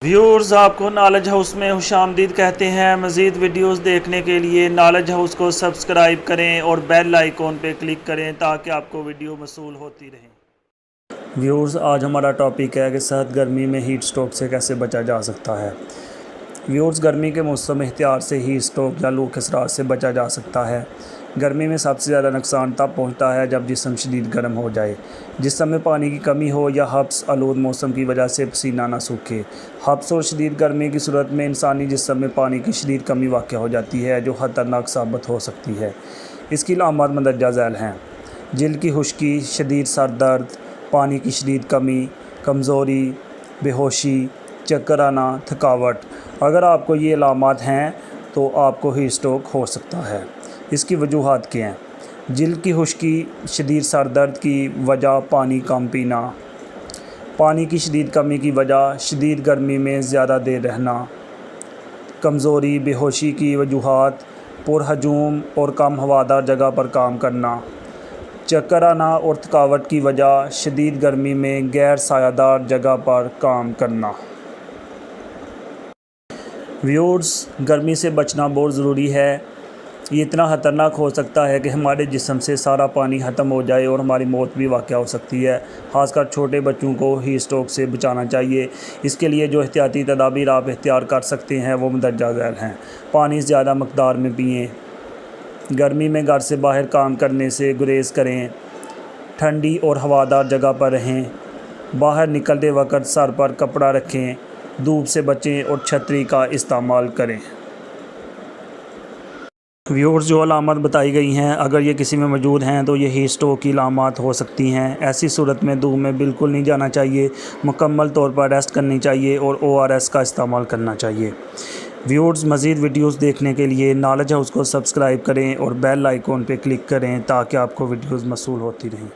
Viewers, आपको knowledge house में खुशामदीद कहते हैं। मज़ीद वीडियोस देखने के लिए नॉलेज हाउस को सब्सक्राइब करें और बेल आइकॉन पे क्लिक करें ताकि आपको वीडियो मसूल होती रहे। व्यूअर्स, आज हमारा टॉपिक है कि सख्त गर्मी में हीट स्ट्रोक से कैसे बचा जा सकता है। व्यूअर्स, गर्मी के मौसम में एहतियात से हीट स्ट्रोक या लू के असरात से बचा जा सकता है। गर्मी में सबसे ज़्यादा नुकसान तब पहुंचता है जब जिस्म शदीद गर्म हो जाए, जिस्म में पानी की कमी हो या हब्स आलूद मौसम की वजह से पसीना ना सूखे। हब्स और शदीद गर्मी की सूरत में इंसानी जिस्म में पानी की शदीद कमी वाक़ हो जाती है, जो ख़तरनाक साबित हो सकती है। इसकी अलामत मंदरजा झैल हैं: जिल्द की खुश्की, शदीद सर दर्द, पानी की शदीद कमी, कमज़ोरी, बेहोशी, चक्कर आना, थकावट। अगर आपको ये अलामत हैं तो आपको हीट स्ट्रोक हो सकता है। इसकी वजूहात क्या हैं? जिल्द की खुश्की, शदीद सर दर्द की वजह पानी कम पीना, पानी की शदीद कमी की वजह शदीद गर्मी में ज़्यादा देर रहना, कमज़ोरी, बेहोशी की वजूहात पुरहजूम और कम हवादार जगह पर काम करना, चक्कर आना और थकावट की वजह शदीद गर्मी में गैर सायादार जगह पर काम करना। व्यूअर्स, गर्मी से बचना बहुत ज़रूरी है। ये इतना ख़तरनाक हो सकता है कि हमारे जिस्म से सारा पानी ख़त्म हो जाए और हमारी मौत भी वाक़या हो सकती है। ख़ासकर छोटे बच्चों को हीट स्ट्रोक से बचाना चाहिए। इसके लिए जो एहतियाती तदाबीर आप इख्तियार कर सकते हैं वो मंदरजा झैल हैं। पानी ज़्यादा मकदार में पिएँ। गर्मी में घर से बाहर काम करने से गुरेज़ करें। ठंडी और हवादार जगह पर रहें। बाहर निकलते वक्त सर पर कपड़ा रखें। धूप से बचें और छतरी का इस्तेमाल करें। व्यूअर्स, जो अलामत बताई गई हैं, अगर ये किसी में मौजूद हैं तो ये हीट स्ट्रोक की अलामत हो सकती हैं। ऐसी सूरत में धूप में बिल्कुल नहीं जाना चाहिए। मुकम्मल तौर पर रेस्ट करनी चाहिए और ORS का इस्तेमाल करना चाहिए। व्यूअर्स, मज़ीद वीडियोस देखने के लिए नॉलेज हाउस को सब्सक्राइब करें और बेल आइकॉन पे क्लिक करें ताकि आपको वीडियोस मौसूल होती रहें।